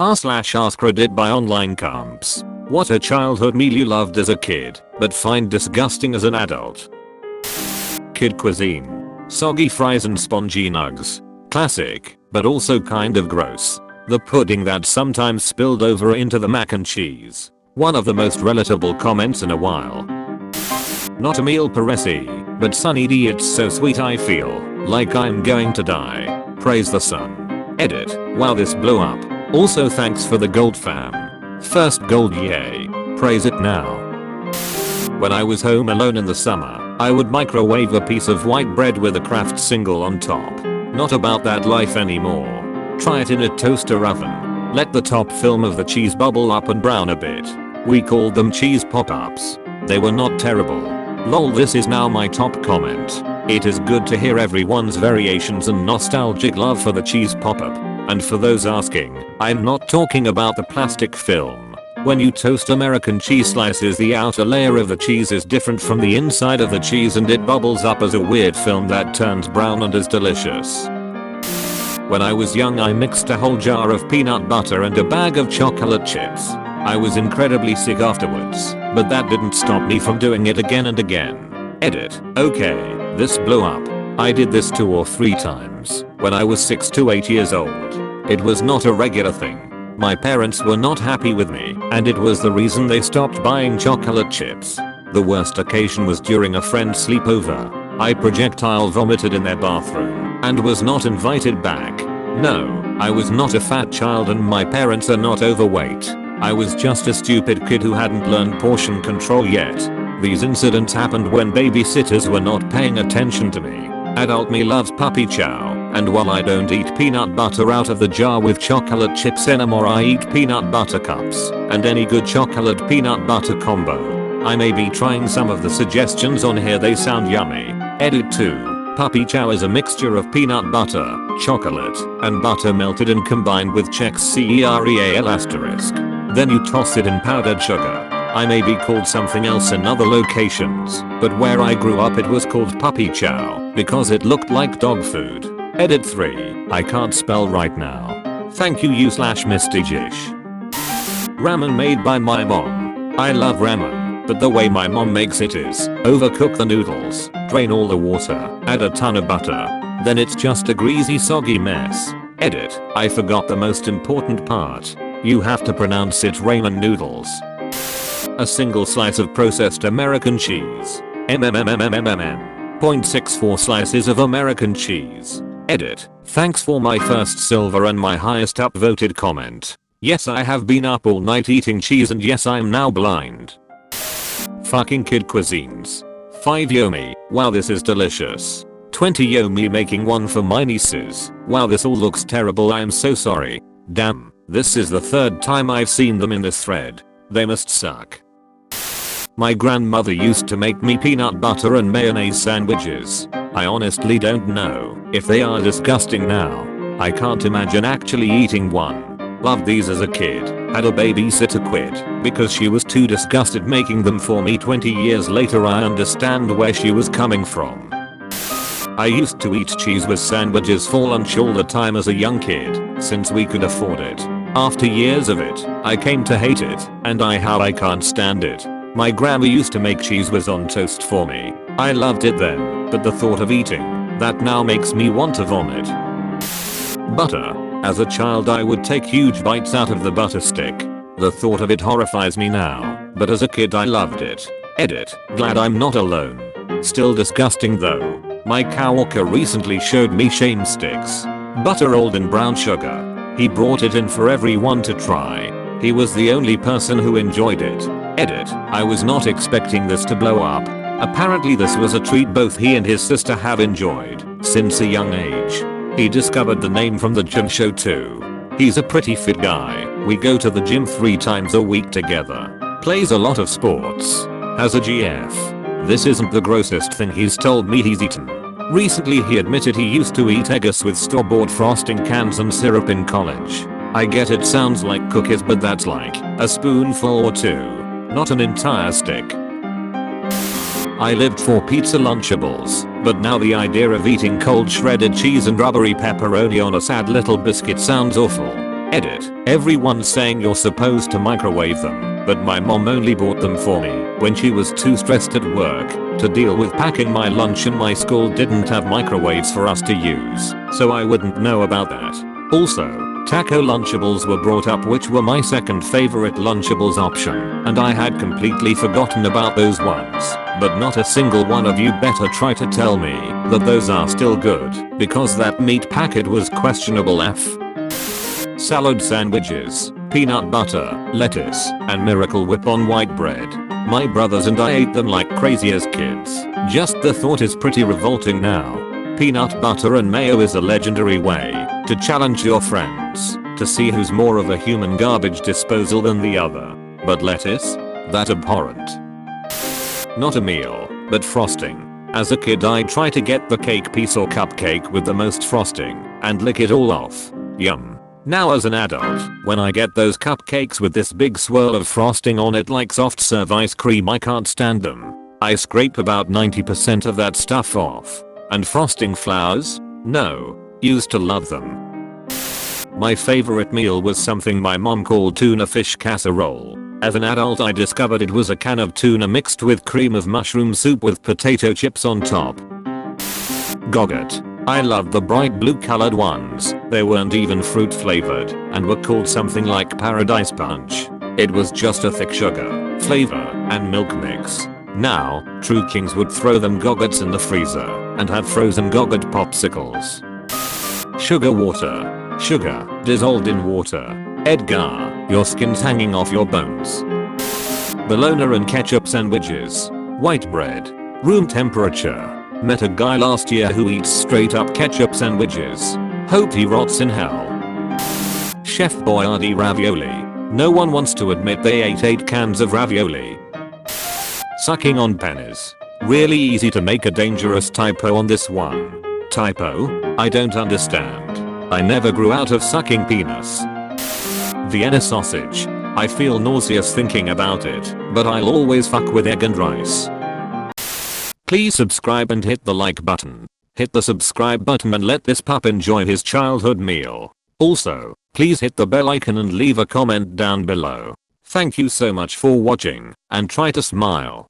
r/r credit by online comps. What a childhood meal you loved as a kid, but find disgusting as an adult. Kid cuisine. Soggy fries and spongy nugs. Classic, but also kind of gross. The pudding that sometimes spilled over into the mac and cheese. One of the most relatable comments in a while. Not a meal per recipe, but Sunny D, it's so sweet I feel like I'm going to die. Praise the sun. Edit. Wow, this blew up. Also thanks for the gold fam. First gold, yay. Praise it now. When I was home alone in the summer, I would microwave a piece of white bread with a Kraft single on top. Not about that life anymore. Try it in a toaster oven. Let the top film of the cheese bubble up and brown a bit. We called them cheese pop-ups. They were not terrible. Lol, this is now my top comment. It is good to hear everyone's variations and nostalgic love for the cheese pop-up. And for those asking, I'm not talking about the plastic film. When you toast American cheese slices, the outer layer of the cheese is different from the inside of the cheese and it bubbles up as a weird film that turns brown and is delicious. When I was young, I mixed a whole jar of peanut butter and a bag of chocolate chips. I was incredibly sick afterwards, but that didn't stop me from doing it again and again. Edit. Okay, this blew up. I did this 2 or 3 times when I was 6 to 8 years old. It was not a regular thing. My parents were not happy with me, and it was the reason they stopped buying chocolate chips. The worst occasion was during a friend's sleepover. I projectile vomited in their bathroom and was not invited back. No, I was not a fat child and my parents are not overweight. I was just a stupid kid who hadn't learned portion control yet. These incidents happened when babysitters were not paying attention to me. Adult me loves puppy chow, and while I don't eat peanut butter out of the jar with chocolate chips anymore, I eat peanut butter cups and any good chocolate peanut butter combo. I may be trying some of the suggestions on here, they sound yummy. Edit 2. Puppy chow is a mixture of peanut butter, chocolate, and butter melted and combined with Chex cereal*. Then you toss it in powdered sugar. I may be called something else in other locations, but where I grew up it was called puppy chow because it looked like dog food. Edit 3. I can't spell right now. Thank you /Misty Jish. Ramen made by my mom. I love ramen, but the way my mom makes it is overcook the noodles, drain all the water, add a ton of butter. Then it's just a greasy soggy mess. Edit. I forgot the most important part. You have to pronounce it ramen noodles. A single slice of processed American cheese. 0.64 slices of American cheese. Edit. Thanks for my first silver and my highest upvoted comment. Yes, I have been up all night eating cheese and yes, I'm now blind. Fucking kid cuisines. 5 yomi. Wow, this is delicious. 20 yomi, making one for my nieces. Wow, this all looks terrible, I am so sorry. Damn, this is the 3rd time I've seen them in this thread. They must suck. My grandmother used to make me peanut butter and mayonnaise sandwiches. I honestly don't know if they are disgusting now. I can't imagine actually eating one. Loved these as a kid. Had a babysitter quit because she was too disgusted making them for me. 20 years later I understand where she was coming from. I used to eat cheese with sandwiches for lunch all the time as a young kid since we could afford it. After years of it, I came to hate it, and I can't stand it. My grandma used to make cheese whiz on toast for me. I loved it then, but the thought of eating that now makes me want to vomit. Butter. As a child I would take huge bites out of the butter stick. The thought of it horrifies me now, but as a kid I loved it. Edit. Glad I'm not alone. Still disgusting though. My coworker recently showed me shame sticks. Butter rolled in brown sugar. He brought it in for everyone to try. He was the only person who enjoyed it. Edit. I was not expecting this to blow up. Apparently this was a treat both he and his sister have enjoyed since a young age. He discovered the name from the gym show too. He's a pretty fit guy. We go to the gym 3 times a week together. Plays a lot of sports. Has a GF. This isn't the grossest thing he's told me he's eaten. Recently he admitted he used to eat Eggos with store-bought frosting cans and syrup in college. I get it sounds like cookies, but that's like a spoonful or 2, not an entire stick. I lived for pizza Lunchables, but now the idea of eating cold shredded cheese and rubbery pepperoni on a sad little biscuit sounds awful. Edit. Everyone's saying you're supposed to microwave them, but my mom only bought them for me when she was too stressed at work to deal with packing my lunch, and my school didn't have microwaves for us to use, so I wouldn't know about that. Also, taco Lunchables were brought up, which were my second favorite Lunchables option, and I had completely forgotten about those ones. But not a single one of you better try to tell me that those are still good, because that meat packet was questionable F. Salad sandwiches, peanut butter, lettuce, and Miracle Whip on white bread. My brothers and I ate them like crazy as kids. Just the thought is pretty revolting now. Peanut butter and mayo is a legendary way to challenge your friends to see who's more of a human garbage disposal than the other. But lettuce? That abhorrent. Not a meal, but frosting. As a kid I'd try to get the cake piece or cupcake with the most frosting and lick it all off. Yum. Now as an adult, when I get those cupcakes with this big swirl of frosting on it like soft serve ice cream, I can't stand them. I scrape about 90% of that stuff off. And frosting flowers? No. Used to love them. My favorite meal was something my mom called tuna fish casserole. As an adult I discovered it was a can of tuna mixed with cream of mushroom soup with potato chips on top. Gogurt. I loved the bright blue colored ones. They weren't even fruit flavored and were called something like Paradise Punch. It was just a thick sugar, flavor, and milk mix. Now, true kings would throw them Gogurts in the freezer and have frozen Gogurt popsicles. Sugar water. Sugar, dissolved in water. Edgar, your skin's hanging off your bones. Bologna and ketchup sandwiches. White bread. Room temperature. Met a guy last year who eats straight up ketchup sandwiches. Hope he rots in hell. Chef Boyardee ravioli. No one wants to admit they ate 8 cans of ravioli. Sucking on pennies. Really easy to make a dangerous typo on this one. Typo? I don't understand. I never grew out of sucking penis. Vienna sausage. I feel nauseous thinking about it, but I'll always fuck with egg and rice. Please subscribe and hit the like button. Hit the subscribe button and let this pup enjoy his childhood meal. Also, please hit the bell icon and leave a comment down below. Thank you so much for watching, and try to smile.